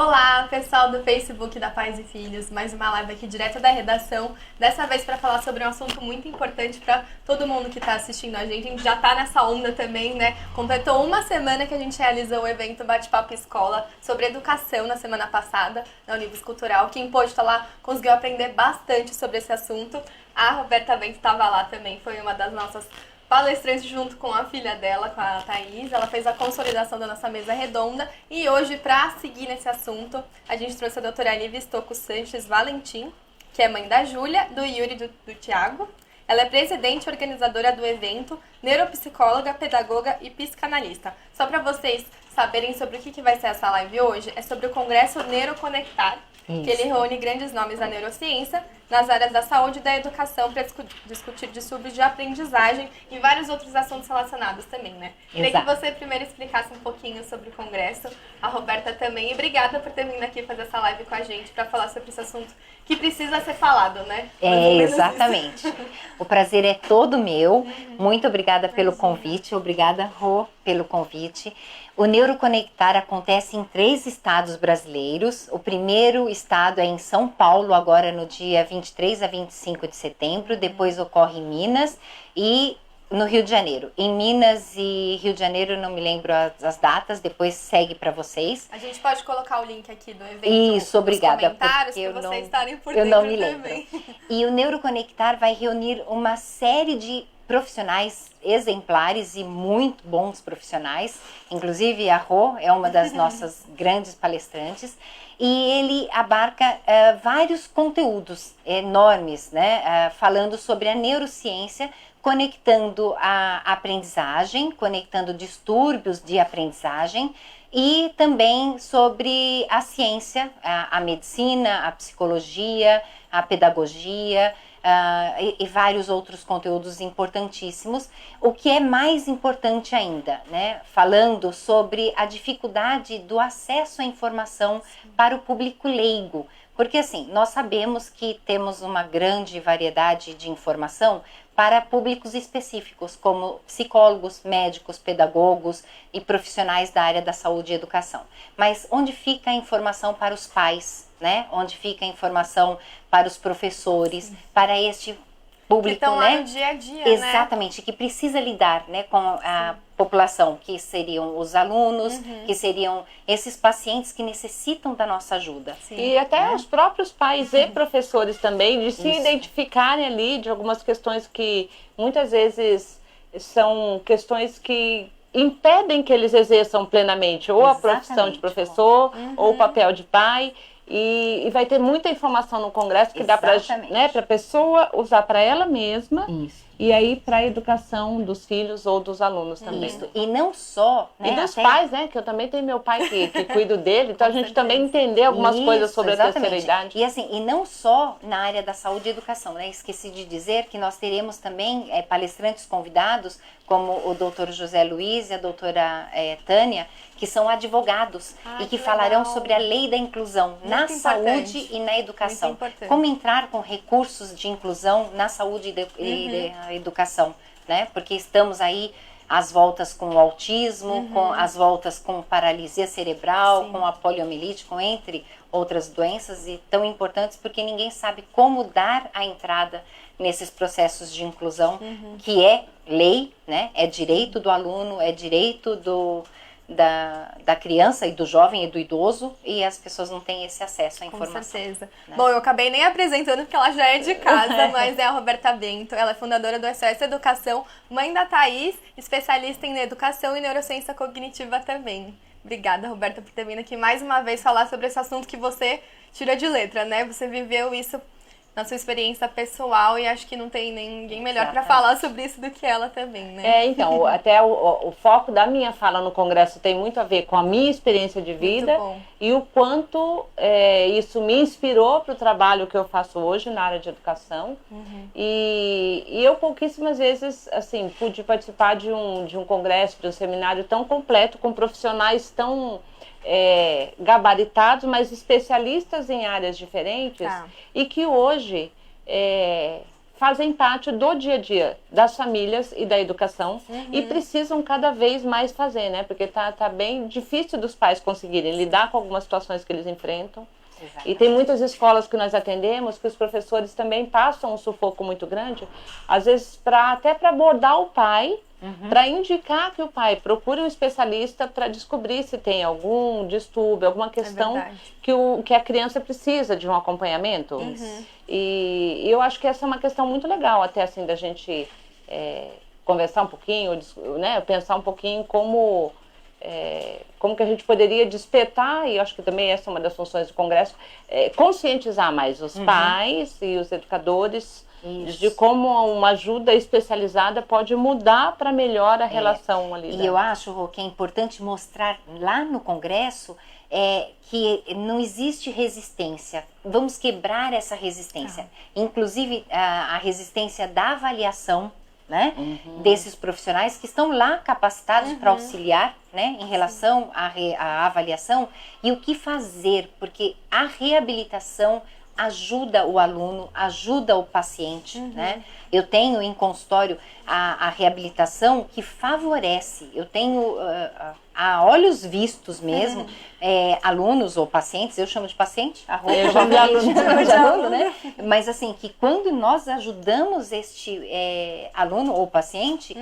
Olá, pessoal do Facebook da Pais e Filhos, mais uma live aqui direto da redação, dessa vez para falar sobre um assunto muito importante para todo mundo que está assistindo a gente já está nessa onda também, né? Completou uma semana que a gente realizou o evento Bate-Papo Escola sobre educação na semana passada, na Univos Cultural. Quem pôde estar lá conseguiu aprender bastante sobre esse assunto. A Roberta Bento estava lá também, foi uma das nossas palestrantes junto com a filha dela, com a Thaís. Ela fez a consolidação da nossa mesa redonda. E hoje, para seguir nesse assunto, a gente trouxe a doutora Anívia Stocco Sanches Valentim, que é mãe da Júlia, do Yuri e do Thiago. Ela é presidente e organizadora do evento, neuropsicóloga, pedagoga e psicanalista. Só para vocês saberem sobre o que vai ser essa live hoje, é sobre o Congresso Neuroconectar, que ele reúne grandes nomes da neurociência nas áreas da saúde e da educação para discutir distúrbios de aprendizagem e vários outros assuntos relacionados também, né? Queria que você primeiro explicasse um pouquinho sobre o Congresso, a Roberta também, e obrigada por ter vindo aqui fazer essa live com a gente para falar sobre esse assunto que precisa ser falado, né? Exatamente. O prazer é todo meu. Muito obrigada pelo convite. Obrigada, Rô, pelo convite. O Neuroconectar acontece em 3 estados brasileiros. O primeiro estado é em São Paulo, agora no dia 23 a 25 de setembro. Depois ocorre em Minas e no Rio de Janeiro. Em Minas e Rio de Janeiro, não me lembro as datas, depois segue para vocês. A gente pode colocar o link aqui do evento. Isso, obrigada. Nos comentários, para vocês estarem por eu dentro não me lembro. também. E o Neuroconectar vai reunir uma série de profissionais exemplares e muito bons profissionais. Inclusive a Rô é uma das nossas grandes palestrantes. E ele abarca vários conteúdos enormes, né? Falando sobre a neurociência, conectando a aprendizagem, conectando distúrbios de aprendizagem e também sobre a ciência, a medicina, a psicologia, a pedagogia, e vários outros conteúdos importantíssimos. O que é mais importante ainda, né? Falando sobre a dificuldade do acesso à informação para o público leigo. Porque assim, nós sabemos que temos uma grande variedade de informação para públicos específicos, como psicólogos, médicos, pedagogos e profissionais da área da saúde e educação. Mas onde fica a informação para os pais, né? Onde fica a informação para os professores, para este público, que estão lá né? no dia a dia, Exatamente, né? Que precisa lidar, né, com a população, que seriam os alunos, que seriam esses pacientes que necessitam da nossa ajuda. Sim. E até os próprios pais e professores também, de se identificarem ali de algumas questões que muitas vezes são questões que impedem que eles exerçam plenamente ou a profissão de professor ou o papel de pai. E vai ter muita informação no congresso que dá para, né, a pessoa usar para ela mesma. E aí para a educação dos filhos ou dos alunos também. Isso. E não só, né, e dos pais, né? Que eu também tenho meu pai que cuido dele. Então a gente também entender algumas coisas sobre a terceira idade. E assim, e não só na área da saúde e educação, né? Esqueci de dizer que nós teremos também palestrantes convidados, como o doutor José Luiz e a doutora Tânia, que são advogados e que falarão sobre a lei da inclusão na saúde e na educação. Como entrar com recursos de inclusão na saúde e na educação, né? Porque estamos aí às voltas com o autismo, com as voltas com paralisia cerebral, com a poliomielite, entre outras doenças e tão importantes porque ninguém sabe como dar a entrada nesses processos de inclusão, que é lei, né? É direito do aluno, é direito da criança e do jovem e do idoso, e as pessoas não têm esse acesso à informação. Com certeza. Né? Bom, eu acabei nem apresentando porque ela já é de casa, mas é a Roberta Bento. Ela é fundadora do SOS Educação, mãe da Thaís, especialista em educação e neurociência cognitiva também. Obrigada, Roberta, por ter vindo aqui mais uma vez falar sobre esse assunto que você tira de letra, né? Você viveu isso na sua experiência pessoal e acho que não tem ninguém melhor para falar sobre isso do que ela também, né? Então, até o foco da minha fala no congresso tem muito a ver com a minha experiência de vida e o quanto isso me inspirou para o trabalho que eu faço hoje na área de educação. E eu pouquíssimas vezes, assim, pude participar de um congresso, de um seminário tão completo, com profissionais tão gabaritados, mas especialistas em áreas diferentes e que hoje fazem parte do dia a dia das famílias e da educação e precisam cada vez mais fazer, né? Porque tá bem difícil dos pais conseguirem lidar com algumas situações que eles enfrentam. Exatamente. E tem muitas escolas que nós atendemos que os professores também passam um sufoco muito grande, às vezes até para abordar o pai, para indicar que o pai procure um especialista para descobrir se tem algum distúrbio, alguma questão que a criança precisa de um acompanhamento. E eu acho que essa é uma questão muito legal até assim da gente conversar um pouquinho, né, pensar um pouquinho como que a gente poderia despertar, e acho que também essa é uma das funções do Congresso, conscientizar mais os pais e os educadores de como uma ajuda especializada pode mudar para melhor a relação ali. E eu acho, Rô, que é importante mostrar lá no Congresso que não existe resistência. Vamos quebrar essa resistência. Inclusive a resistência da avaliação, né, desses profissionais que estão lá capacitados para auxiliar, né, em relação à avaliação e o que fazer, porque a reabilitação ajuda o aluno, ajuda o paciente, né? Eu tenho em consultório a reabilitação que favorece, eu tenho a olhos vistos mesmo, alunos ou pacientes, eu chamo de paciente, eu chamo de aluno, né? Mas assim, que quando nós ajudamos este aluno ou paciente,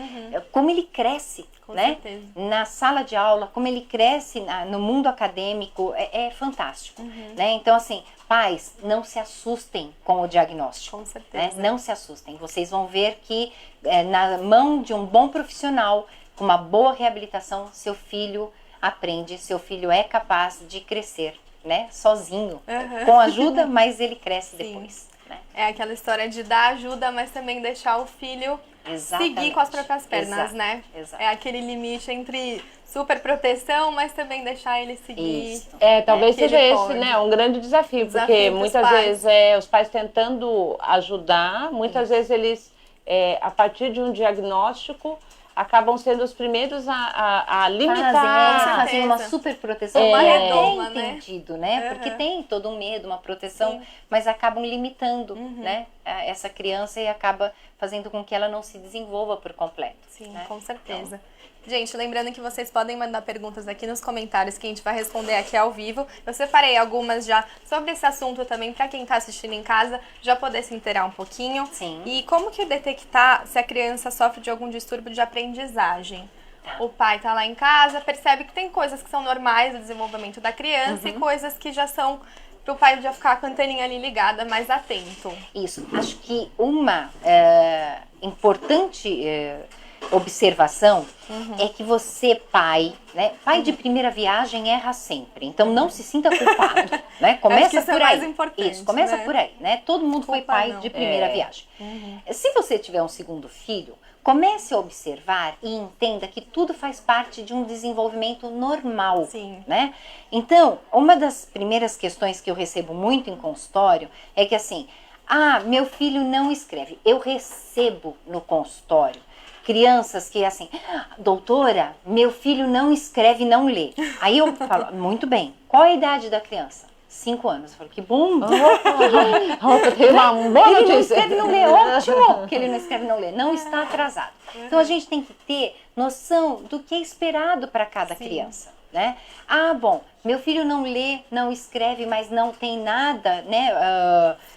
como ele cresce, Com né? certeza. Na sala de aula, como ele cresce no mundo acadêmico, é fantástico, né? Então assim, pais, não se assustem com o diagnóstico. Com certeza. Né? Não se assustem. Vocês vão ver que na mão de um bom profissional, com uma boa reabilitação, seu filho aprende, seu filho é capaz de crescer, né? Sozinho, com ajuda, mas ele cresce depois. Né? É aquela história de dar ajuda, mas também deixar o filho seguir com as próprias pernas, né? Exato. É aquele limite entre super proteção, mas também deixar ele seguir. Isso. Talvez que seja ele esse, pode. né, um grande desafio, porque Pros muitas pais. vezes os pais tentando ajudar, muitas vezes eles, a partir de um diagnóstico, acabam sendo os primeiros a limitar. Fazem uma super proteção, Uma é redoma, bem né? entendido, né? Porque tem todo um medo, uma proteção, mas acabam limitando, né? Essa criança e acaba fazendo com que ela não se desenvolva por completo. Sim, né? com certeza. Gente, lembrando que vocês podem mandar perguntas aqui nos comentários que a gente vai responder aqui ao vivo. Eu separei algumas já sobre esse assunto também para quem está assistindo em casa já poder se inteirar um pouquinho. Sim. E como que detectar se a criança sofre de algum distúrbio de aprendizagem? O pai tá lá em casa, percebe que tem coisas que são normais do desenvolvimento da criança e coisas que já são pro pai já ficar com a anteninha ali ligada, mais atento. Isso. Acho que uma importante observação é que você, pai, né? Pai de primeira viagem erra sempre. Então não se sinta culpado, né? Começa que isso por é aí. mais importante, Isso, começa né? por aí, né? Todo mundo foi Culpa pai não. de primeira viagem. Se você tiver um segundo filho, comece a observar e entenda que tudo faz parte de um desenvolvimento normal, Sim. né? Então, uma das primeiras questões que eu recebo muito em consultório é que assim, meu filho não escreve. Eu recebo no consultório crianças que assim, doutora, meu filho não escreve, não lê. Aí eu falo, muito bem, qual é a idade da criança? 5 anos. Eu falo, que bom! Tem uma boa Ele não notícia. escreve, não lê. Ótimo que ele não escreve, não lê. Não está atrasado. Então a gente tem que ter noção do que é esperado para cada criança, né? Bom, meu filho não lê, não escreve, mas não tem nada, né,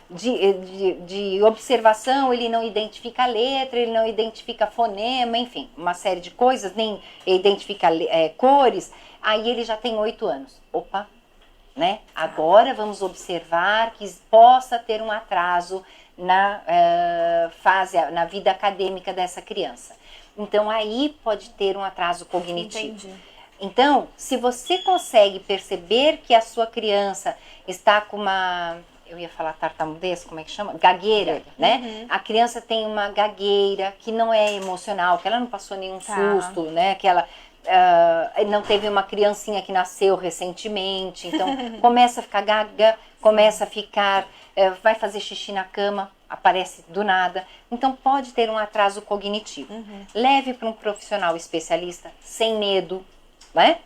de observação, ele não identifica a letra, ele não identifica fonema, enfim, uma série de coisas, nem identifica cores. Aí ele já tem 8 anos. Opa! Né? Agora vamos observar que possa ter um atraso na na vida acadêmica dessa criança. Então aí pode ter um atraso cognitivo. Entendi. Então, se você consegue perceber que a sua criança está com eu ia falar tartamudez, como é que chama? Gagueira, né? A criança tem uma gagueira que não é emocional, que ela não passou nenhum susto, né? Que ela não teve uma criancinha que nasceu recentemente, então começa a ficar gaga, começa a ficar, vai fazer xixi na cama, aparece do nada, então pode ter um atraso cognitivo. Leve para um profissional especialista, sem medo, né?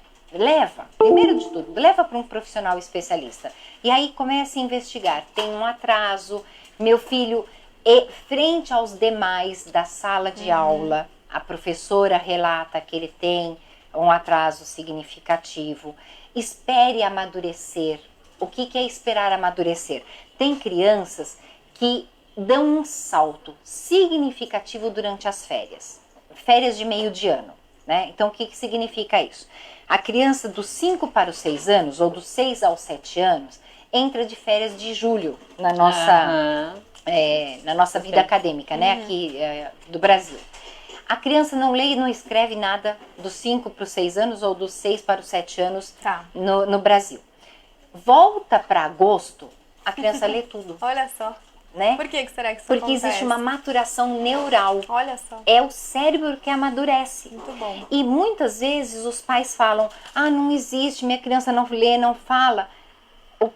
Primeiro de tudo, leva para um profissional especialista. E aí comece a investigar, tem um atraso, meu filho E frente aos demais da sala de aula, a professora relata que ele tem um atraso significativo. Espere amadurecer. O que é esperar amadurecer? Tem crianças que dão um salto significativo durante as férias. Férias de meio de ano, né? Então, o que significa isso? A criança dos 5 para os 6 anos, ou dos 6 aos 7 anos, entra de férias de julho na nossa vida acadêmica, né? Aqui do Brasil. A criança não lê e não escreve nada dos 5 para os 6 anos ou dos 6 para os 7 anos no Brasil. Volta para agosto, a criança lê tudo. Olha só. Né? Por que será que isso Porque acontece? existe uma maturação neural. Olha só. É o cérebro que amadurece. Muito bom. E muitas vezes os pais falam, não existe, minha criança não lê, não fala.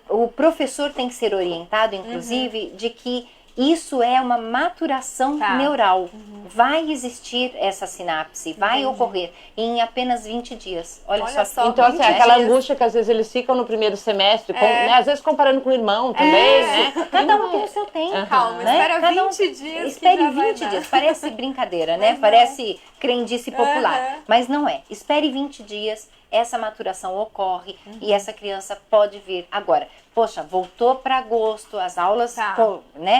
O professor tem que ser orientado, inclusive, de que isso é uma maturação neural. Vai existir essa sinapse, vai ocorrer em apenas 20 dias. Olha só. Então, assim, aquela angústia que às vezes eles ficam no primeiro semestre, né, às vezes comparando com o irmão também, né? Cada um tem o seu tempo. Calma, né? espera 20 dias. Espere 20 dias. Parece brincadeira, né? Parece crendice popular. Mas não é. Espere 20 dias. Essa maturação ocorre e essa criança pode vir. Agora, poxa, voltou para agosto, as aulas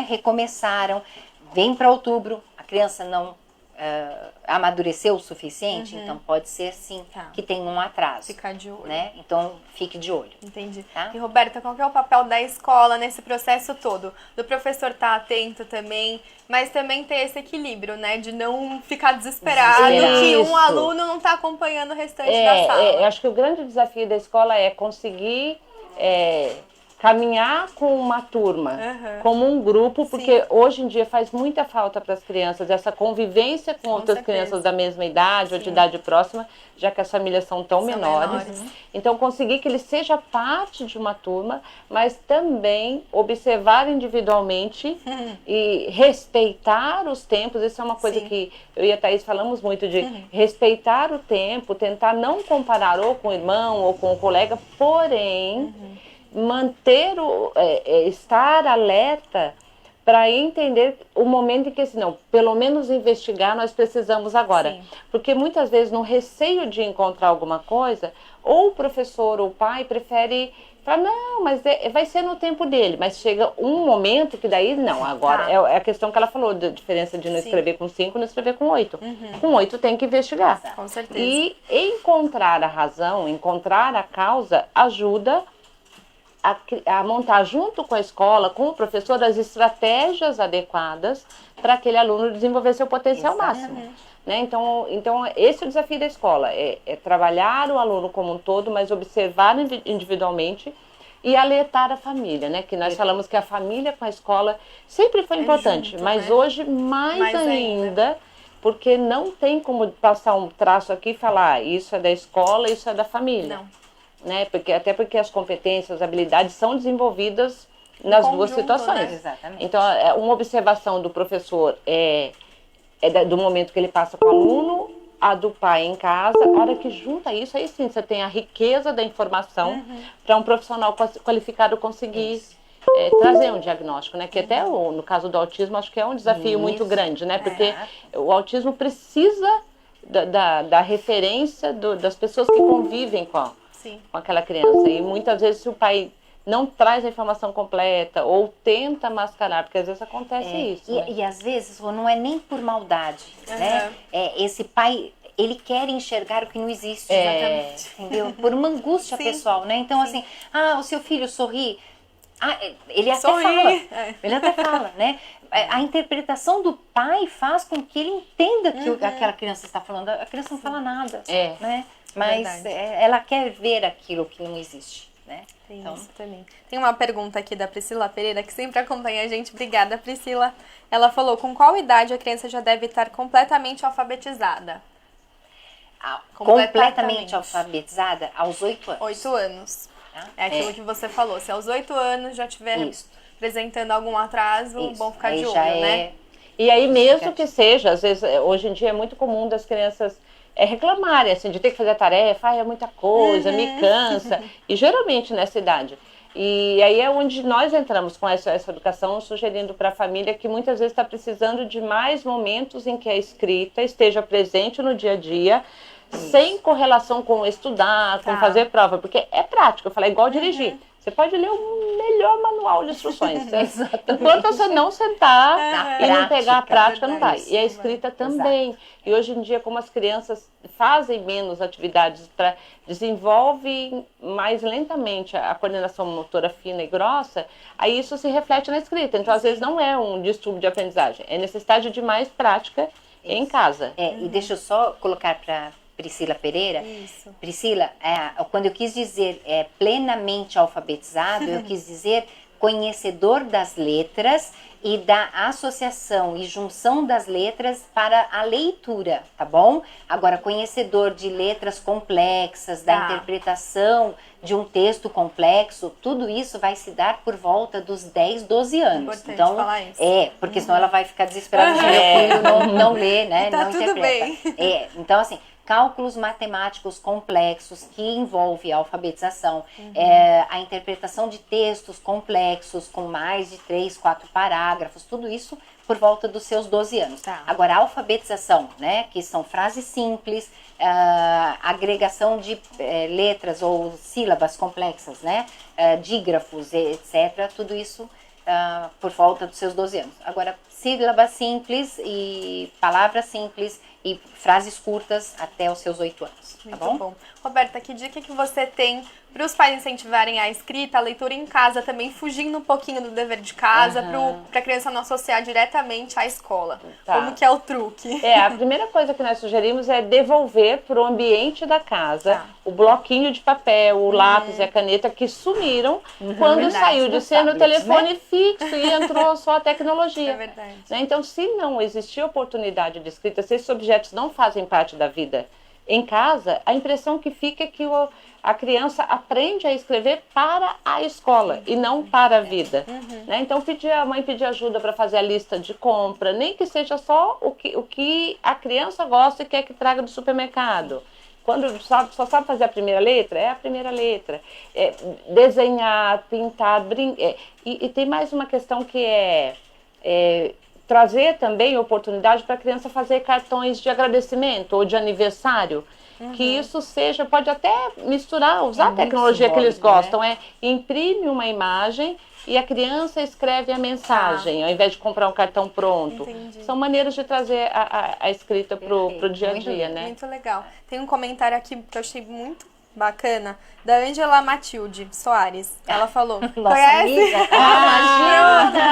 recomeçaram, vem para outubro, a criança não amadureceu o suficiente, então pode ser sim que tem um atraso. Ficar de olho. Né? Então, fique de olho. Entendi. Tá? E Roberta, qual que é o papel da escola nesse processo todo? Do professor estar atento também, mas também ter esse equilíbrio, né? De não ficar desesperado que um aluno não está acompanhando o restante da sala. Eu acho que o grande desafio da escola é conseguir caminhar com uma turma, como um grupo, porque hoje em dia faz muita falta para as crianças essa convivência com outras crianças da mesma idade ou de idade próxima, já que as famílias são tão menores. Então, conseguir que ele seja parte de uma turma, mas também observar individualmente e respeitar os tempos. Isso é uma coisa que eu e a Thaís falamos muito, de respeitar o tempo, tentar não comparar ou com o irmão ou com o colega, porém manter estar alerta para entender o momento em que, não, pelo menos investigar nós precisamos agora. Porque muitas vezes no receio de encontrar alguma coisa, ou o professor ou o pai prefere falar, não, mas vai ser no tempo dele. Mas chega um momento que daí, não, agora é a questão que ela falou, da diferença de não escrever com 5 e não escrever com 8. Com 8 tem que investigar. Com certeza. E encontrar a razão, encontrar a causa, ajuda a montar junto com a escola, com o professor, as estratégias adequadas para aquele aluno desenvolver seu potencial máximo. Né? Então, esse é o desafio da escola, é trabalhar o aluno como um todo, mas observar individualmente e alertar a família, né? Que nós falamos que a família com a escola sempre foi importante, junto, mas hoje mais ainda, porque não tem como passar um traço aqui e falar isso é da escola, isso é da família. Não. Né? Até porque as competências, as habilidades são desenvolvidas nas duas situações. Né? Exatamente. Então, uma observação do professor do momento que ele passa com o aluno, a do pai em casa. A hora que junta isso, aí sim você tem a riqueza da informação para um profissional qualificado conseguir trazer um diagnóstico, né? Que até no caso do autismo, acho que é um desafio muito grande, né? Porque o autismo precisa da referência das pessoas que convivem com aquela criança. E muitas vezes se o pai não traz a informação completa ou tenta mascarar, porque às vezes acontece isso. Né? E às vezes não é nem por maldade, né? Esse pai, ele quer enxergar o que não existe, entendeu? Por uma angústia pessoal, né? Então assim, o seu filho sorri, ele até fala, ele até fala, né? A interpretação do pai faz com que ele entenda que aquela criança está falando. A criança não fala nada, né? Mas ela quer ver aquilo que não existe, né? Tem isso também. Tem uma pergunta aqui da Priscila Pereira, que sempre acompanha a gente. Obrigada, Priscila. Ela falou, com qual idade a criança já deve estar completamente alfabetizada? Completamente alfabetizada aos 8 anos. 8 anos. É aquilo que você falou. Se aos 8 anos já estiver apresentando algum atraso, bom ficar de olho, né? E aí, mesmo que seja, às vezes, hoje em dia é muito comum das crianças reclamarem, assim, de ter que fazer a tarefa, é muita coisa, me cansa. E geralmente nessa idade. E aí é onde nós entramos com essa educação, sugerindo para a família que muitas vezes está precisando de mais momentos em que a escrita esteja presente no dia a dia, sem correlação com estudar, com fazer prova, porque é prático. Eu falei, igual dirigir. Você pode ler o melhor manual de instruções. Enquanto você não sentar e não pegar a prática, não vai. E a escrita também. E hoje em dia, como as crianças fazem menos atividades, desenvolvem mais lentamente a coordenação motora fina e grossa, aí isso se reflete na escrita. Então, às vezes, não é um distúrbio de aprendizagem. É necessidade de mais prática em casa. E deixa eu só colocar para Priscila Pereira. Isso. Priscila, quando eu quis dizer plenamente alfabetizado, eu quis dizer conhecedor das letras e da associação e junção das letras para a leitura, tá bom? Agora, conhecedor de letras complexas, da interpretação de um texto complexo, tudo isso vai se dar por volta dos 10, 12 anos. Importante então, falar isso. porque senão ela vai ficar desesperada se meu filho não lê, né? Tá não tudo interpreta. bem. Então, assim, cálculos matemáticos complexos que envolve a alfabetização, a interpretação de textos complexos com mais de 3, 4 parágrafos, tudo isso por volta dos seus 12 anos. Agora, a alfabetização, né, que são frases simples, agregação de letras ou sílabas complexas, né, dígrafos, etc., tudo isso por volta dos seus 12 anos. Agora, sílabas simples e palavras simples e frases curtas até os seus 8 anos. Tá bom? Roberta, que dica que você tem para os pais incentivarem a escrita, a leitura em casa também, fugindo um pouquinho do dever de casa, para a criança não associar diretamente à escola? Como que é o truque? A primeira coisa que nós sugerimos é devolver para o ambiente da casa o bloquinho de papel, o lápis e a caneta que sumiram quando saiu de ser no telefone fixo e entrou só a tecnologia. É verdade. Então, se não existir oportunidade de escrita, se esses objetos não fazem parte da vida em casa, a impressão que fica é que a criança aprende a escrever para a escola e não para a vida. Né? Então, a mãe pedir ajuda para fazer a lista de compra, nem que seja só o que a criança gosta e quer que traga do supermercado. Quando só sabe fazer a primeira letra, é a primeira letra. Desenhar, pintar, brincar. E tem mais uma questão que trazer também oportunidade para a criança fazer cartões de agradecimento ou de aniversário. Que isso pode até misturar, usar a tecnologia que eles gostam. Imprime uma imagem e a criança escreve a mensagem, ao invés de comprar um cartão pronto. Entendi. São maneiras de trazer a escrita para o dia a dia, né? Muito legal. Tem um comentário aqui que eu achei muito bacana, da Ângela Matilde Soares. Ela falou, Nossa conhece? amiga?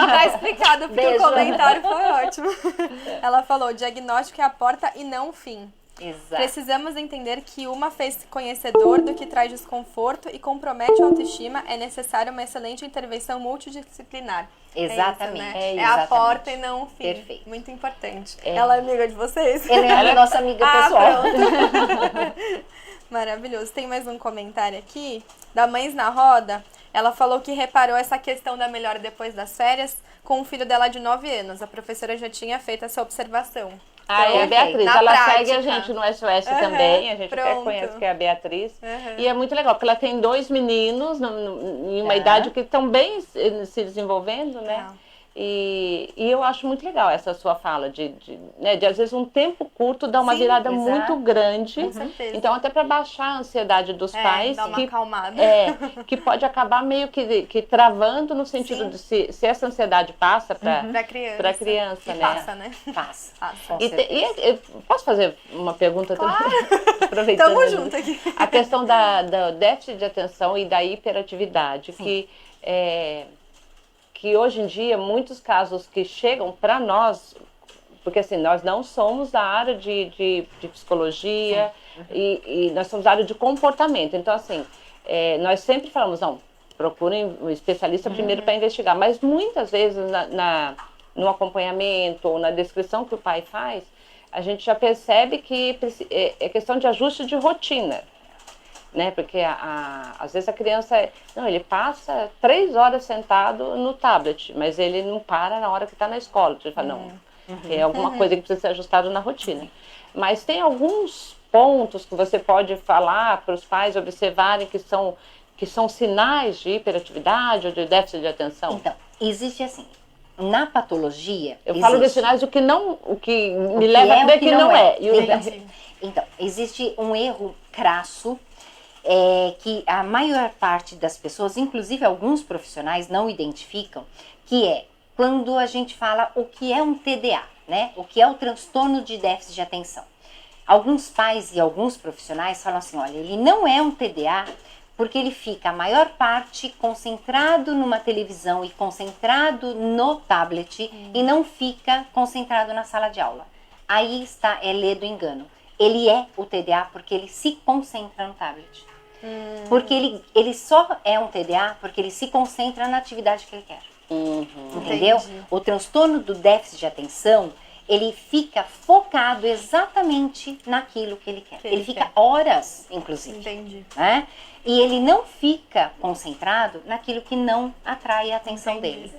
Tá explicado, porque o comentário foi ótimo. Ela falou, diagnóstico é a porta e não o fim. Exato. Precisamos entender que uma vez conhecedor do que traz desconforto e compromete a autoestima, é necessária uma excelente intervenção multidisciplinar. Exatamente. É, isso, né? É a porta e não o fim. Perfeito. Muito importante. Ela é amiga de vocês? Ela é nossa amiga pessoal. Pronto. Maravilhoso. Tem mais um comentário aqui da Mães na Roda. Ela falou que reparou essa questão da melhora depois das férias com o filho dela de 9 anos. A professora já tinha feito essa observação. É a Beatriz. Na Ela prática. segue a gente no SOS também. A gente até conhece que é a Beatriz. E é muito legal, porque ela tem 2 meninos em uma idade que estão bem se desenvolvendo, né? E eu acho muito legal essa sua fala de às vezes um tempo curto dá uma virada muito grande. Com certeza. Então até para baixar a ansiedade dos pais, dar uma acalmada. que pode acabar meio que travando no sentido de se essa ansiedade passa para criança, e né? passa, né? Passa. E posso fazer uma pergunta também? Aproveitando. Tamo junto aqui. A questão da déficit de atenção e da hiperatividade, que hoje em dia, muitos casos que chegam para nós, porque assim, nós não somos da área de psicologia e nós somos da área de comportamento. Então, assim, nós sempre falamos, não, procurem um especialista primeiro para investigar. Mas muitas vezes, no acompanhamento ou na descrição que o pai faz, a gente já percebe que é questão de ajuste de rotina. Né? Porque às vezes a criança, ele passa 3 horas sentado no tablet, mas ele não para na hora que está na escola. Ele fala, é alguma coisa que precisa ser ajustada na rotina. Mas tem alguns pontos que você pode falar para os pais observarem que são que são sinais de hiperatividade ou de déficit de atenção? Então, existe assim, na patologia... Eu falo de sinais o que me leva a crer que não é. Então, existe um erro crasso que a maior parte das pessoas, inclusive alguns profissionais, não identificam, que é quando a gente fala o que é um TDA, né? O que é o transtorno de déficit de atenção. Alguns pais e alguns profissionais falam assim, olha, ele não é um TDA porque ele fica a maior parte concentrado numa televisão e concentrado no tablet e não fica concentrado na sala de aula. Aí está, lê do engano. Ele é o TDA porque ele se concentra no tablet. Porque ele só é um TDA porque ele se concentra na atividade que ele quer. Entendeu? Entendi. O transtorno do déficit de atenção, ele fica focado exatamente naquilo que ele quer. Ele fica horas, inclusive. Entendi. Né? E ele não fica concentrado naquilo que não atrai a atenção Entendi. dele.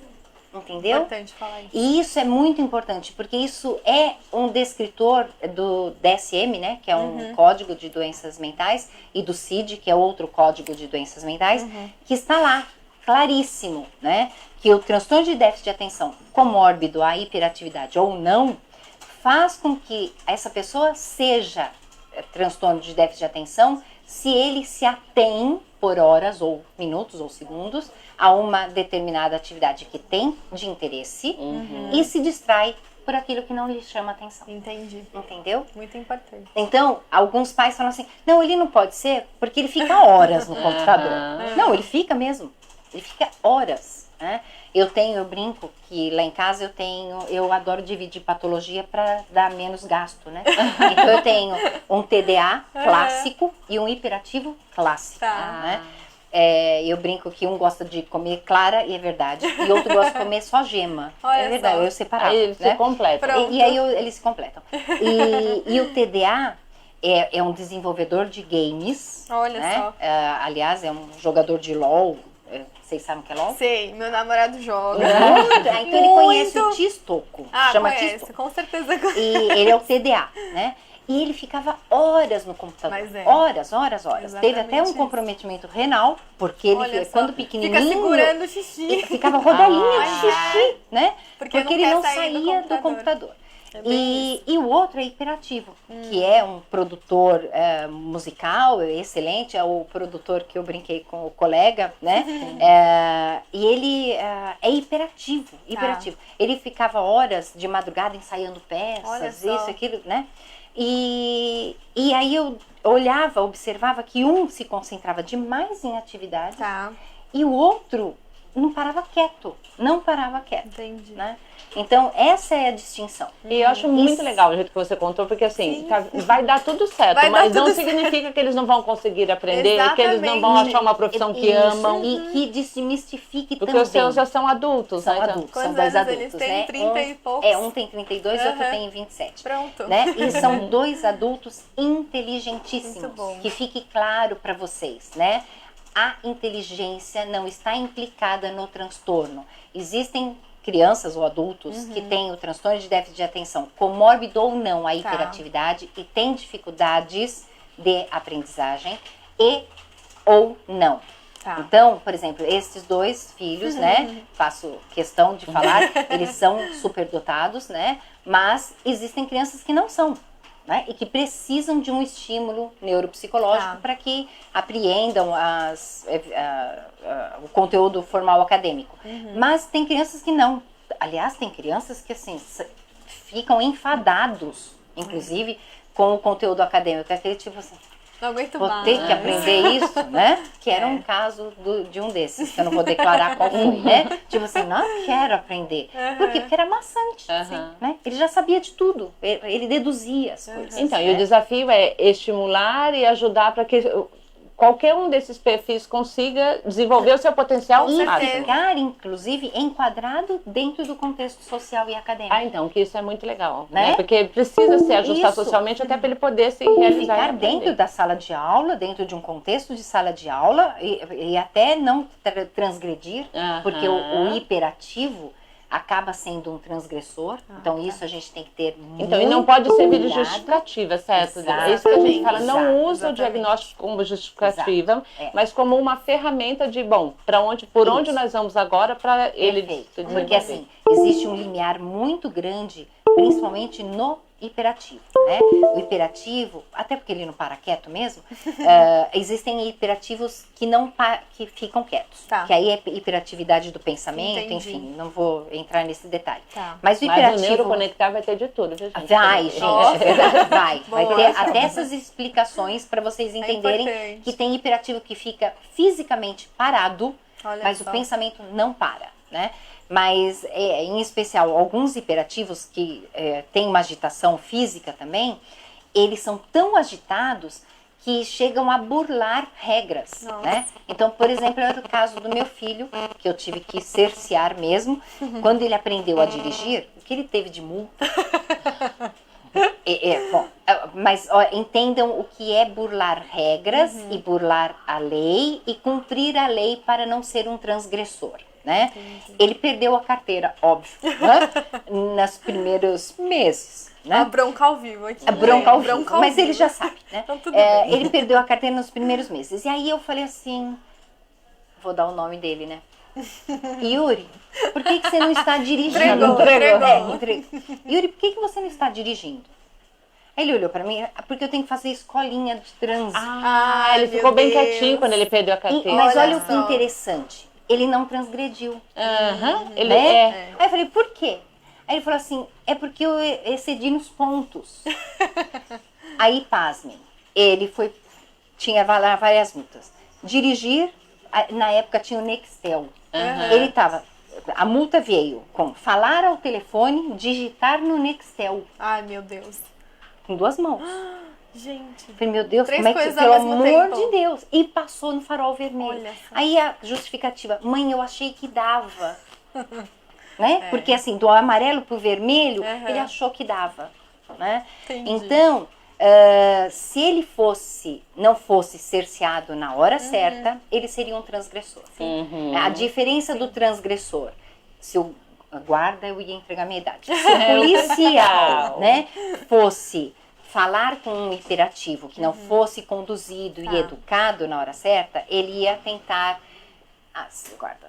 Entendeu? Importante falar isso. E isso é muito importante, porque isso é um descritor do DSM, né, que é um código de doenças mentais, e do CID, que é outro código de doenças mentais, que está lá, claríssimo, né, que o transtorno de déficit de atenção comórbido à hiperatividade ou não, faz com que essa pessoa seja transtorno de déficit de atenção se ele se atém por horas ou minutos ou segundos a uma determinada atividade que tem de interesse e se distrai por aquilo que não lhe chama atenção. Entendi. Entendeu? Muito importante. Então, alguns pais falam assim, não, ele não pode ser porque ele fica horas no computador. Não, ele fica mesmo. Ele fica horas, né? Eu brinco que lá em casa eu adoro dividir patologia para dar menos gasto, né? Então eu tenho um TDA clássico e um hiperativo clássico, né? Eu brinco que um gosta de comer clara, e é verdade, e outro gosta de comer só gema. Olha é verdade, só. eu separava. Aí eles se completam. E aí eles se completam. E o TDA é um desenvolvedor de games. Olha né? só. Aliás, é um jogador de LOL. Vocês sabem o que é LOL? Sei, meu namorado joga. Então ele conhece o Tistoko. Chama conhece, Tistoko. com certeza conhece. E ele é o TDA, né? E ele ficava horas no computador. Mas é. Horas. Exatamente Teve até um isso. comprometimento renal, porque Olha ele, só. quando pequenininho... Fica segurando o xixi. Ele ficava rodelinha de xixi, né? Porque não ele quer não sair do saía do computador. computador. É bem E o outro é hiperativo, que é um produtor musical excelente, é o produtor que eu brinquei com o colega, né? E ele é hiperativo. Ele ficava horas de madrugada ensaiando Olha peças, só. isso, aquilo, né? E aí eu olhava, observava que um se concentrava demais em atividade e o outro não parava quieto, Entendi. né? Então, essa é a distinção. E eu acho muito legal o jeito que você contou, porque assim, vai dar tudo certo, Vai mas dar não tudo significa que eles não vão conseguir aprender, que eles não vão Exatamente. achar uma profissão que Isso, amam, e que desmistifique porque também. os seus já são adultos, São né? Então, adultos, Quantos são dois anos adultos, eles têm? né? 30 e poucos? Um tem 32 e outro tem 27. Pronto. Né? E são dois adultos inteligentíssimos. Muito bom. Que fique claro para vocês, né? A inteligência não está implicada no transtorno. Existem crianças ou adultos que têm o transtorno de déficit de atenção, comórbido ou não a hiperatividade, e têm dificuldades de aprendizagem ou não. Então, por exemplo, esses dois filhos, né, faço questão de falar, eles são superdotados, né, mas existem crianças que não são, né, e que precisam de um estímulo neuropsicológico para que apreendam o conteúdo formal acadêmico. Mas tem crianças que não. Aliás, tem crianças que assim ficam enfadados, inclusive, com o conteúdo acadêmico. Aquele tipo assim, Não aguento vou mais. ter que aprender isso, né? Que era um caso de um desses, que eu não vou declarar qual foi, né? Tipo assim, não quero aprender. Por quê? Porque era maçante, né? Ele já sabia de tudo, ele deduzia as coisas. Então, e o desafio é estimular e ajudar para que qualquer um desses perfis consiga desenvolver o seu potencial E máximo. ficar, inclusive, enquadrado dentro do contexto social e acadêmico. Então, que isso é muito legal, Né? Porque precisa se ajustar Isso. socialmente até para ele poder se E realizar. e ficar aprender. dentro da sala de aula, dentro de um contexto de sala de aula, e até não transgredir, porque o hiperativo acaba sendo um transgressor. Então, isso a gente tem que ter muito Então, e não pode servir de cuidado. justificativa, certo? Exato. É isso que a gente fala, não Exato, usa o diagnóstico como justificativa, Exato. mas como uma ferramenta de, bom, por onde nós vamos agora para ele... Perfeito. Porque assim, existe um limiar muito grande, principalmente no hiperativo, né? O hiperativo, até porque ele não para quieto mesmo, existem hiperativos que ficam quietos. Tá. Que aí é hiperatividade do pensamento, Entendi. enfim, não vou entrar nesse detalhe. Tá. Mas o Mas o hiperativo... neuroconectar vai ter de tudo, viu, gente? Vai, gente, Nossa. é verdade, vai Boa. ter até essas explicações para vocês entenderem importante. que tem hiperativo que fica fisicamente parado, Olha mas só. o pensamento não para, né? Mas, em especial, alguns hiperativos que têm uma agitação física também, eles são tão agitados que chegam a burlar regras, Nossa. né? Então, por exemplo, era o caso do meu filho, que eu tive que cercear mesmo. Quando ele aprendeu a dirigir, o que ele teve de multa... Bom, mas entendam o que é burlar regras e burlar a lei e cumprir a lei para não ser um transgressor, né? Ele perdeu a carteira, óbvio, né? Nos primeiros meses, né? A bronca ao vivo aqui. A bronca ao vivo, Bronca ao mas ele vivo. já sabe, né? Então, tudo bem. Ele perdeu a carteira nos primeiros meses. E aí eu falei assim, vou dar o nome dele, né? Yuri, por que você não está dirigindo? Entregou. Yuri, por que você não está dirigindo? Aí ele olhou pra mim, porque eu tenho que fazer escolinha de trânsito. Ah, ele Ai, ficou meu bem Deus. quietinho quando ele perdeu a carteira. Mas Olha olha o que só. interessante, ele não transgrediu, Aham, ele né? Aí eu falei, por quê? Aí ele falou assim, é porque eu excedi nos pontos. Aí, pasmem, ele tinha várias multas. Dirigir, na época tinha o Nextel. Ele tava, a multa veio com falar ao telefone, digitar no Nextel, Ai, meu Deus. com 2 mãos. Gente. Eu falei, meu Deus, Três como é que, coisas pelo ao mesmo amor tempo. de Deus. E passou no farol vermelho. Olha só. Aí a justificativa, mãe, eu achei que dava. Né? Porque assim, do amarelo pro vermelho, ele achou que dava. Né? Entendi. Então, se ele não fosse cerceado na hora certa, ele seria um transgressor. A diferença do transgressor, se o guarda, eu ia entregar minha idade. Se o policial, né, fosse falar com um hiperativo que não fosse conduzido e educado na hora certa, ele ia tentar, se guarda,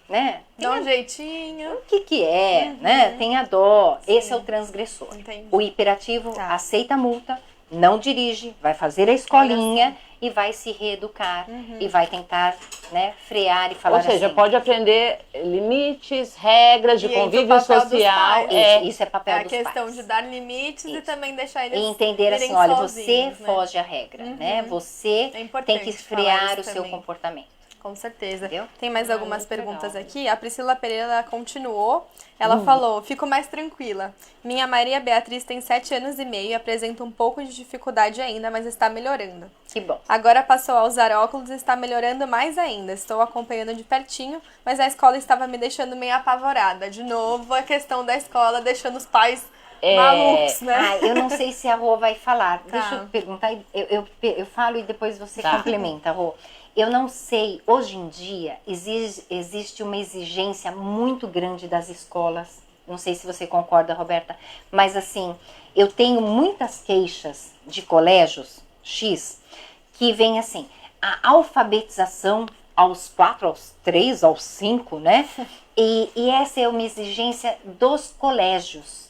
né? Dá um jeitinho. O que é, né? Tenha dó. Esse é o transgressor. Entendi. O hiperativo Tá. aceita a multa, não dirige, vai fazer a escolinha e vai se reeducar e vai tentar, né, frear e falar Ou seja, assim. pode aprender limites, regras de E entra o convívio papel dos social. pais. Isso é papel É a dos questão pais. de dar limites e também deixar eles E entender irem assim, olha, sozinhos, você né? foge à regra, né? Você É importante tem que falar frear o isso seu também. comportamento. Com certeza. Entendeu? Tem mais algumas muito perguntas legal. aqui. A Priscila Pereira continuou. Ela falou, fico mais tranquila. Minha Maria Beatriz tem 7 anos e meio e apresenta um pouco de dificuldade ainda, mas está melhorando. Que bom. Agora passou a usar óculos e está melhorando mais ainda. Estou acompanhando de pertinho, mas a escola estava me deixando meio apavorada. De novo, a questão da escola deixando os pais malucos, né? Eu não sei se a Rô vai falar. Tá. Deixa eu perguntar. Eu falo e depois você Tá. complementa, Rô. Eu não sei, hoje em dia existe uma exigência muito grande das escolas. Não sei se você concorda, Roberta, mas assim, eu tenho muitas queixas de colégios X que vem assim, a alfabetização aos 4, aos 3, aos 5, né? E essa é uma exigência dos colégios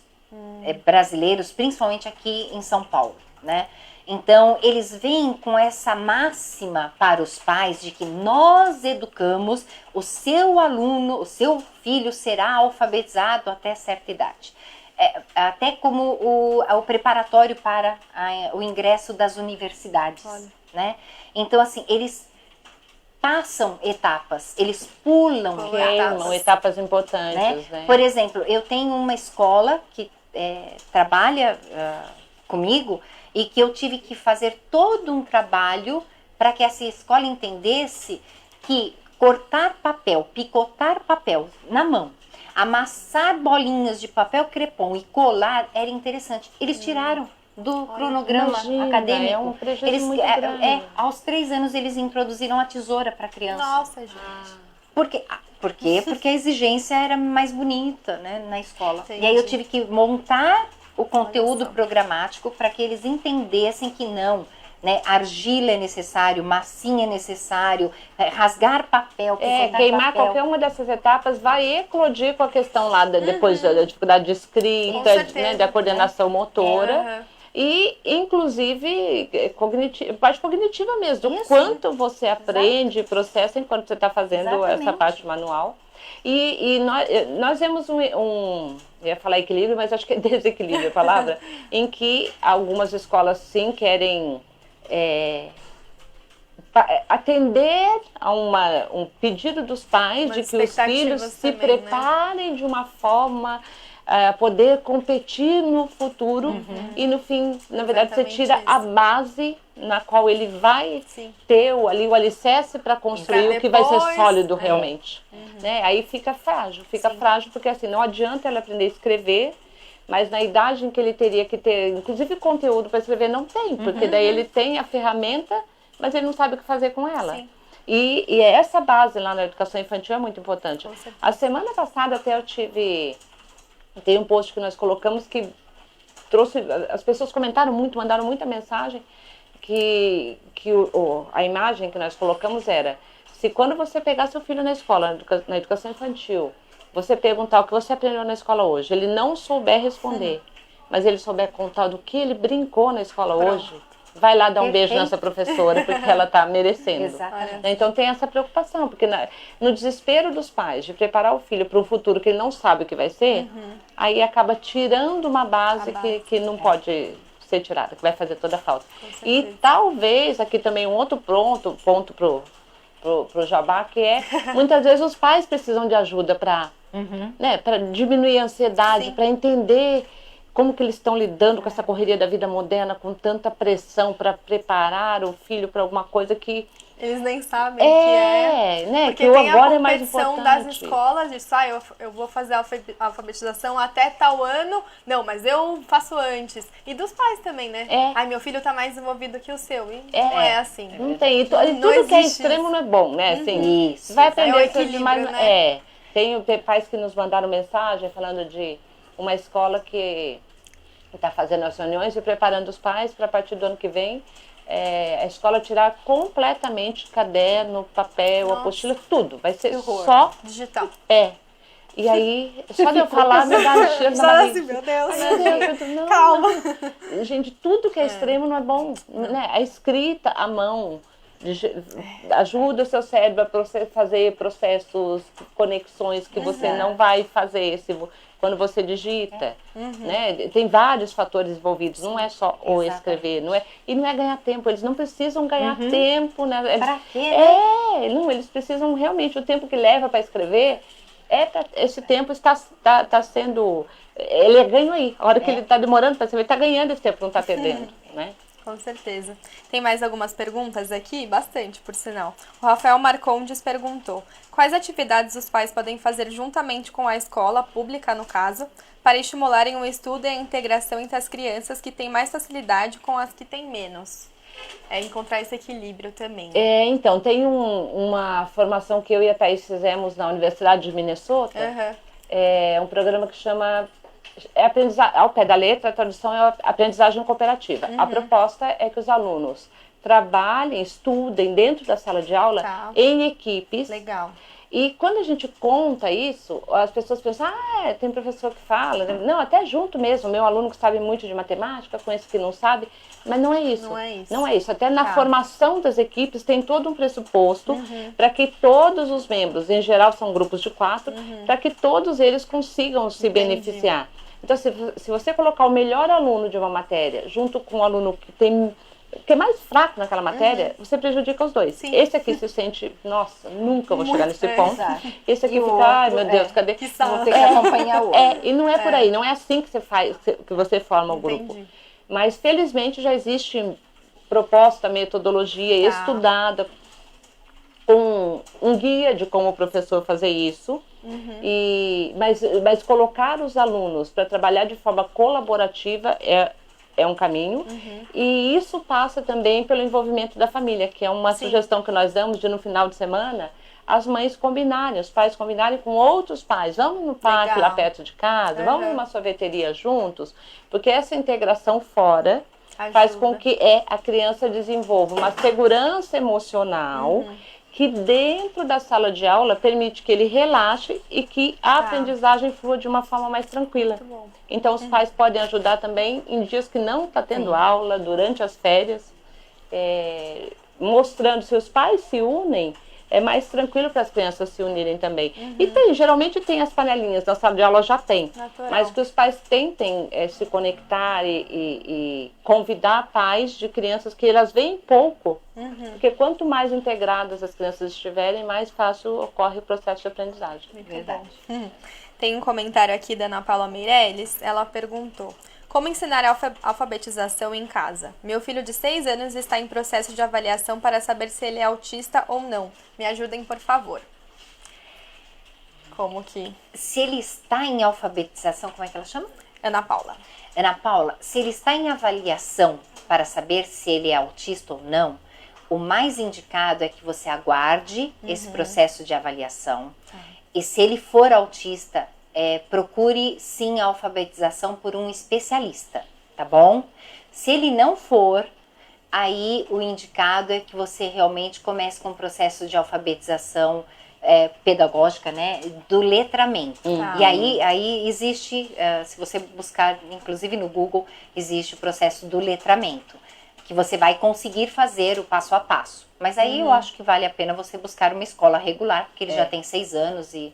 brasileiros, principalmente aqui em São Paulo, né? Então, eles vêm com essa máxima para os pais de que nós educamos, o seu aluno, o seu filho será alfabetizado até certa idade. Até como o preparatório para o ingresso das universidades, né? Então, assim, eles passam etapas, eles pulam Queimam etapas importantes, né? Por exemplo, eu tenho uma escola que trabalha comigo e que eu tive que fazer todo um trabalho para que essa escola entendesse que cortar papel, picotar papel na mão, amassar bolinhas de papel crepom e colar era interessante. Eles tiraram do cronograma imagina, acadêmico. é um prejuízo muito grande. Aos 3 anos eles introduziram a tesoura para criança. Nossa, gente. Porque Por quê? Porque a exigência era mais bonita, né, na escola. Entendi. E aí eu tive que montar o conteúdo só. programático para que eles entendessem que não, né, argila é necessário, massinha é necessário, rasgar papel, picotar Queimar papel. qualquer uma dessas etapas vai eclodir com a questão lá depois da dificuldade de Com escrita, certeza, né, da coordenação motora. Aham. E, inclusive, parte cognitiva mesmo, do Isso. quanto você aprende e processa enquanto você está fazendo Exatamente. essa parte manual. E nós vemos eu ia falar equilíbrio, mas acho que é desequilíbrio a palavra, em que algumas escolas sim querem atender a um pedido dos pais Umas de que os filhos expectativas se também, né? preparem de uma forma a poder competir no futuro e no fim, na verdade, você Exatamente tira a isso. base na qual ele vai Sim. ter o alicerce para construir Pra o que vai ser depois, sólido realmente. Né? Aí fica frágil porque assim, não adianta ele aprender a escrever, mas na idade em que ele teria que ter, inclusive conteúdo para escrever, não tem, porque daí ele tem a ferramenta, mas ele não sabe o que fazer com ela. Sim. E essa base lá na educação infantil é muito importante. Com certeza. A semana passada até tem um post que nós colocamos que trouxe, as pessoas comentaram muito, mandaram muita mensagem, que a imagem que nós colocamos era, se quando você pegar seu filho na escola, na educação infantil, você perguntar o que você aprendeu na escola hoje, ele não souber responder, mas ele souber contar do que ele brincou na escola hoje, vai lá dar um beijo Perfeito. nessa professora, porque ela está merecendo. Exatamente. Então tem essa preocupação, porque no desespero dos pais de preparar o filho para um futuro que ele não sabe o que vai ser, aí acaba tirando uma base, que não pode ser tirada, que vai fazer toda a falta. E talvez aqui também um outro ponto pro Jabá, que é muitas vezes os pais precisam de ajuda para diminuir a ansiedade, para entender como que eles estão lidando com essa correria da vida moderna, com tanta pressão para preparar o filho para alguma coisa que Eles nem sabem que é. né? Porque Que o tem agora a é mais competição importante. das escolas, disso, eu vou fazer a alfabetização até tal ano, não, mas eu faço antes. E dos pais também, né? Ai, meu filho tá mais envolvido que o seu. E não é assim. Não tem. E Não tudo que é existe extremo não é bom, né? Assim, Isso. vai aprender É o a ser equilíbrio, demais. né? Tem pais que nos mandaram mensagem falando de uma escola que está fazendo as reuniões e preparando os pais para a partir do ano que vem a escola tirar completamente caderno, papel, apostila, tudo. Vai ser só digital. E aí, só de eu falar, me dá um cheiro na Só barriga. assim, meu Deus. Não, Calma. Gente, tudo que é extremo não é bom. Né? A escrita à mão ajuda o seu cérebro a fazer processos, conexões que você não vai fazer quando você digita. Né? Tem vários fatores envolvidos, não é só escrever. E não é ganhar tempo, eles não precisam ganhar tempo. Né? Pra quê, né? Não, eles precisam realmente, o tempo que leva para escrever, esse tempo está sendo, ele é ganho aí. A hora que ele está demorando para escrever, está ganhando esse tempo, não está perdendo. Né? Com certeza. Tem mais algumas perguntas aqui? Bastante, por sinal. O Rafael Marcondes perguntou: quais atividades os pais podem fazer juntamente com a escola pública, no caso, para estimularem o estudo e a integração entre as crianças que têm mais facilidade com as que têm menos? Encontrar esse equilíbrio também. Então, tem uma formação que eu e a Thaís fizemos na Universidade de Minnesota. É um programa que chama ao pé da letra, a tradução é aprendizagem cooperativa. A proposta é que os alunos trabalhem, estudem dentro da sala de aula em equipes. Legal. E quando a gente conta isso, as pessoas pensam, tem professor que fala. Não, até junto mesmo, meu aluno que sabe muito de matemática, com esse que não sabe, mas não é isso. Não é isso. Até na formação das equipes tem todo um pressuposto para que todos os membros, em geral são grupos de 4, para que todos eles consigam se beneficiar. Então, se você colocar o melhor aluno de uma matéria junto com o aluno que é mais fraco naquela matéria, você prejudica os dois. Sim. Esse aqui se sente, nossa, nunca vou chegar nesse ponto. Exato. Esse aqui E fica, o ai outro, meu Deus, cadê? Que vão ter que acompanhar o outro. E não é por aí, não é assim que você faz, que você forma o grupo. Entendi. Mas felizmente já existe proposta, metodologia estudada com um guia de como o professor fazer isso. Mas colocar os alunos para trabalhar de forma colaborativa é um caminho. E isso passa também pelo envolvimento da família, que é uma sugestão que nós damos de no final de semana as mães combinarem, os pais combinarem com outros pais. Vamos no parque lá perto de casa, vamos numa sorveteria juntos, porque essa integração fora faz com que a criança desenvolva uma segurança emocional que dentro da sala de aula permite que ele relaxe e que a aprendizagem flua de uma forma mais tranquila. Então os pais podem ajudar também em dias que não está tendo aula, durante as férias, mostrando, se os pais se unem, é mais tranquilo para as crianças se unirem também. E geralmente tem as panelinhas, na sala de aula já tem. Natural. Mas que os pais tentem se conectar e convidar pais de crianças que elas veem pouco. Porque quanto mais integradas as crianças estiverem, mais fácil ocorre o processo de aprendizagem. Verdade. Tem um comentário aqui da Ana Paula Meirelles, ela perguntou: como ensinar a alfabetização em casa? Meu filho de 6 anos está em processo de avaliação para saber se ele é autista ou não. Me ajudem, por favor. Como que... Se ele está em alfabetização, como é que ela chama? Ana Paula. Ana Paula, se ele está em avaliação para saber se ele é autista ou não, o mais indicado é que você aguarde esse processo de avaliação. E se ele for autista, procure sim a alfabetização por um especialista, tá bom? Se ele não for, aí o indicado é que você realmente comece com o processo de alfabetização pedagógica, né, do letramento. E aí existe, se você buscar, inclusive no Google, existe o processo do letramento, que você vai conseguir fazer o passo a passo. Mas aí eu acho que vale a pena você buscar uma escola regular, porque ele já tem 6 anos e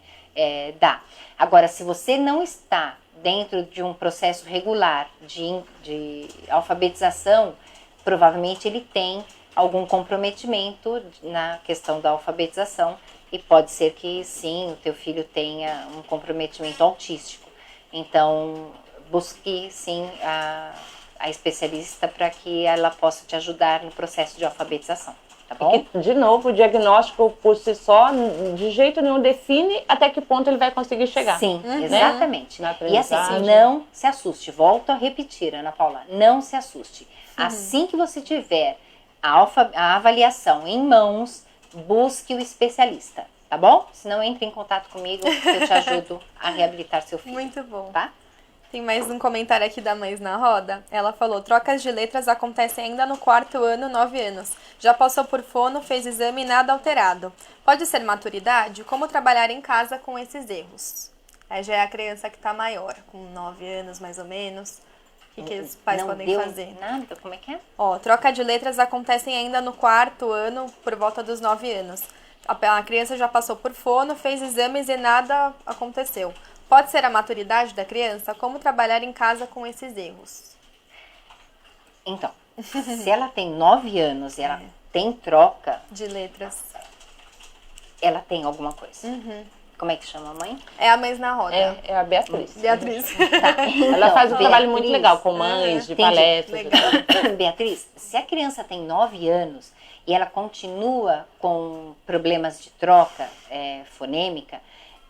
dá. Agora, se você não está dentro de um processo regular de alfabetização, provavelmente ele tem algum comprometimento na questão da alfabetização e pode ser que sim, o teu filho tenha um comprometimento autístico. Então, busque sim a especialista para que ela possa te ajudar no processo de alfabetização. Tá bom? E, de novo, o diagnóstico por si só, de jeito nenhum, define até que ponto ele vai conseguir chegar. Sim, exatamente. Na E assim, aprendizagem. não se assuste. Volto a repetir, Ana Paula, não se assuste. Assim que você tiver a avaliação em mãos, busque o especialista, tá bom? Se não, entre em contato comigo, que eu te ajudo a reabilitar seu filho. Muito bom. Tá? Tem mais um comentário aqui da Mães na Roda. Ela falou: trocas de letras acontecem ainda no 4º ano, 9 anos. Já passou por fono, fez exame e nada alterado. Pode ser maturidade? Como trabalhar em casa com esses erros? Aí já é a criança que está maior, com 9 anos mais ou menos. O que os pais podem fazer? Nada? Como é que é? Ó, troca de letras acontecem ainda no 4º ano, por volta dos 9 anos. A criança já passou por fono, fez exames e nada aconteceu. Pode ser a maturidade da criança? Como trabalhar em casa com esses erros? Então, se ela tem 9 anos e ela tem troca, De letras. ela tem alguma coisa. Como é que chama a mãe? É a Mães na Roda. É a Beatriz. Beatriz. Tá, então, Ela faz um trabalho muito Beatriz, legal com mães, de entendi. palestras. Legal. Beatriz, se a criança tem 9 anos e ela continua com problemas de troca fonêmica,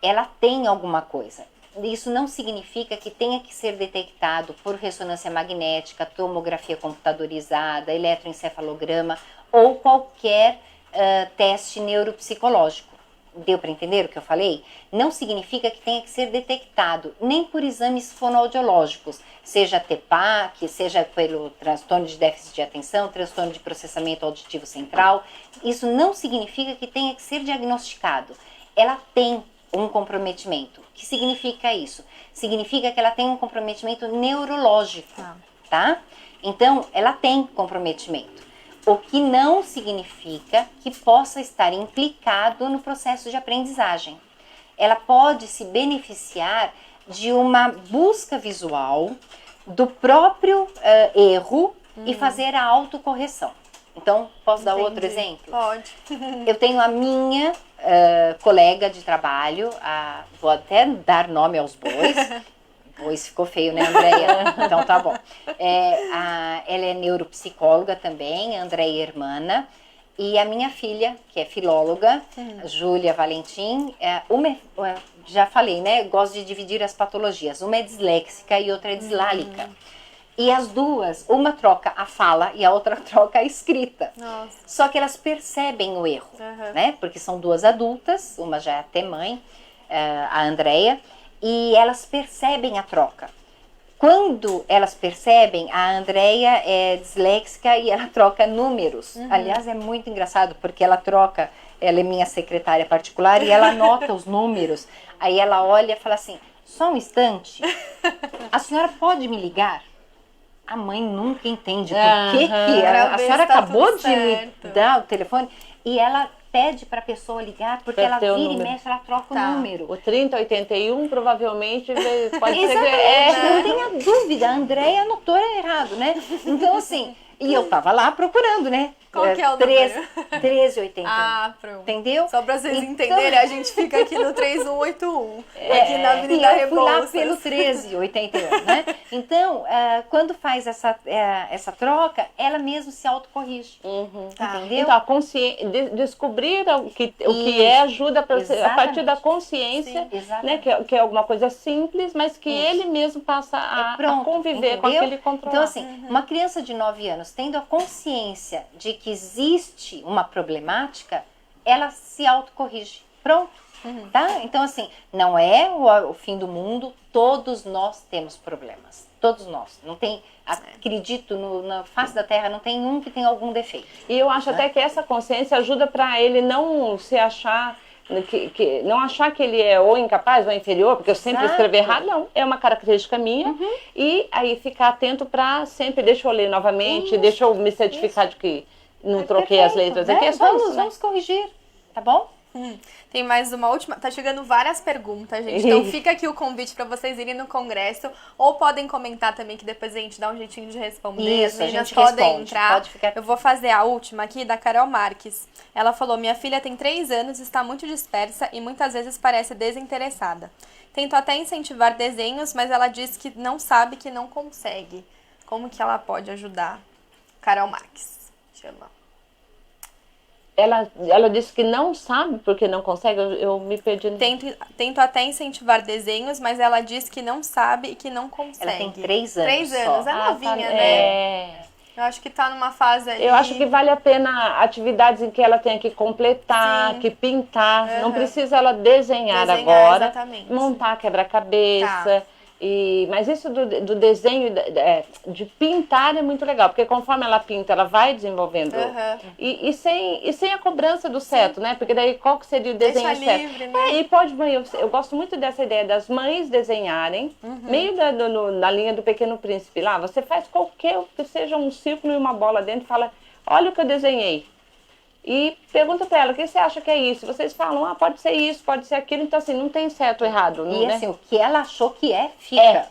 ela tem alguma coisa. Isso não significa que tenha que ser detectado por ressonância magnética, tomografia computadorizada, eletroencefalograma ou qualquer teste neuropsicológico. Deu para entender o que eu falei? Não significa que tenha que ser detectado, nem por exames fonoaudiológicos, seja TEPAC, seja pelo transtorno de déficit de atenção, transtorno de processamento auditivo central. Isso não significa que tenha que ser diagnosticado. Ela tem um comprometimento. O que significa isso? Significa que ela tem um comprometimento neurológico, tá? Então, ela tem comprometimento. O que não significa que possa estar implicado no processo de aprendizagem. Ela pode se beneficiar de uma busca visual do próprio erro e fazer a autocorreção. Então, posso dar outro exemplo? Pode. Eu tenho a minha colega de trabalho, vou até dar nome aos bois. Bois ficou feio, né, Andréia? Então tá bom. Ela é neuropsicóloga também, Andréia Hermana. E a minha filha, que é filóloga, Júlia Valentim, já falei, né? Gosto de dividir as patologias. Uma é disléxica e outra é dislálica. E as duas, uma troca a fala e a outra troca a escrita. Nossa. Só que elas percebem o erro, Uhum. né? Porque são duas adultas, uma já é até mãe, a Andrea, e elas percebem a troca. Quando elas percebem, a Andrea é disléxica e ela troca números. Aliás, é muito engraçado, porque ela é minha secretária particular e ela anota os números. Aí ela olha e fala assim, só um instante, a senhora pode me ligar? A mãe nunca entende por que Pra a ver senhora se tá acabou tudo de certo. me dar o telefone e ela pede para a pessoa ligar porque Pra ela ter o vira e número. mexe, ela troca Tá. o número. O 3081 provavelmente pode ser que Exatamente, não tenha dúvida, a Andréia anotou errado, né? Então assim, e eu tava lá procurando, né? Qual que é o 1381. Ah, pronto. Entendeu? Só pra vocês Então- entenderem, a gente fica aqui no 3181. Aqui na E Avenida eu fui lá Rebouças. pelo 1381, né? Então, quando faz essa troca, ela mesmo se autocorrige. Tá. Entendeu? Então, descobrir o que é ajuda para você, a partir da consciência, Sim, exatamente. né, que é alguma coisa simples, mas que ele mesmo passa a Pronto, conviver com entendeu? aquele controle. Então, assim, uma criança de 9 anos tendo a consciência de que existe uma problemática, ela se autocorrige. Pronto. Tá? Então, assim, não é o fim do mundo, todos nós temos problemas. Todos nós. Não tem, acredito, na face da Terra, não tem um que tem algum defeito. E eu acho até que essa consciência ajuda para ele não se achar, não achar que ele é ou incapaz ou inferior, porque eu sempre Exato. escrevi errado. Não, é uma característica minha. E aí ficar atento para sempre, deixa eu ler novamente, deixa eu me certificar de que não troquei as Perfeito, letras né? aqui. É só vamos, isso, né? vamos corrigir, tá bom? Tem mais uma última. Tá chegando várias perguntas, gente. Então fica aqui o convite pra vocês irem no congresso. Ou podem comentar também, que depois a gente dá um jeitinho de responder. Isso, As a meninas gente podem responde, entrar. pode ficar- Eu vou fazer a última aqui da Carol Marques. Ela falou: minha filha tem 3 anos, está muito dispersa e muitas vezes parece desinteressada. Tento até incentivar desenhos, mas ela diz que não sabe, que não consegue. Como que ela pode ajudar? Carol Marques. Chama. Ela disse que não sabe porque não consegue, eu me perdi. Tento até incentivar desenhos, mas ela diz que não sabe e que não consegue. Ela tem 3 anos 3 anos, só. é novinha, né? É. Eu acho que tá numa fase ali. Eu acho que vale a pena atividades em que ela tenha que completar, Sim. que pintar. Não Aham. precisa ela desenhar agora, exatamente. montar quebra-cabeça. Mas isso do desenho, de pintar é muito legal, porque conforme ela pinta, ela vai desenvolvendo. Aham. E sem a cobrança do certo, né? Porque daí qual que seria o desenho Deixa certo? livre, né? E pode, mãe, eu gosto muito dessa ideia das mães desenharem, meio na linha do Pequeno Príncipe lá, você faz qualquer, que seja um círculo e uma bola dentro e fala, olha o que eu desenhei. E pergunta pra ela, o que você acha que é isso? Vocês falam, pode ser isso, pode ser aquilo. Então, assim, não tem certo ou errado. E né? assim, o que ela achou que fica.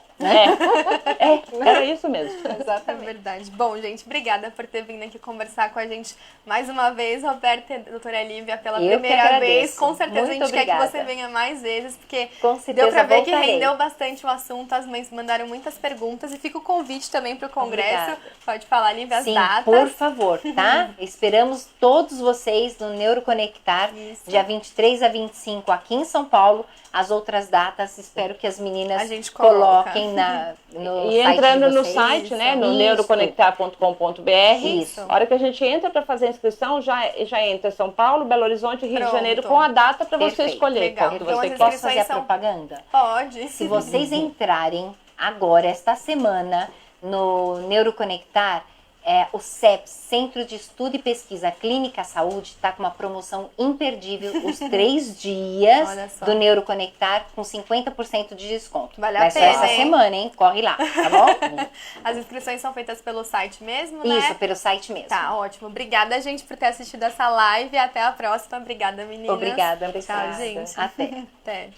Era isso mesmo. Exatamente. É verdade. Bom, gente, obrigada por ter vindo aqui conversar com a gente mais uma vez, Roberta e doutora Lívia, pela Eu que primeira agradeço. vez. Com certeza Muito a gente quer que obrigada. você venha mais vezes, porque Com certeza deu pra ver que voltarei. rendeu bastante o assunto, as mães mandaram muitas perguntas e fica o convite também pro congresso. Obrigada. Pode falar, Lívia, as Sim, datas. por favor, tá? Esperamos todos vocês no Neuroconectar, Isso. dia 23 a 25 aqui em São Paulo. As outras datas, espero que as meninas A gente coloca. coloquem no E site entrando de no vocês. site, né, no Isso. neuroconectar.com.br, Isso. a hora que a gente entra para fazer a inscrição, já entra São Paulo, Belo Horizonte e Rio Pronto. de Janeiro com a data para você Perfeito. escolher Legal. qual que Então, você as quer. Posso fazer a inscrições são- propaganda? Pode. Se vocês entrarem agora, esta semana, no Neuroconectar, o CEP, Centro de Estudo e Pesquisa Clínica Saúde, está com uma promoção imperdível, os 3 dias Olha só. do Neuroconectar, com 50% de desconto. Vale a Vai ser pena, essa hein? semana, hein? Corre lá, tá bom? As inscrições são feitas pelo site mesmo, né? Isso, pelo site mesmo. Tá, ótimo. Obrigada, gente, por ter assistido essa live. Até a próxima. Obrigada, meninas. Obrigada. Tchau, gente. Até. Até.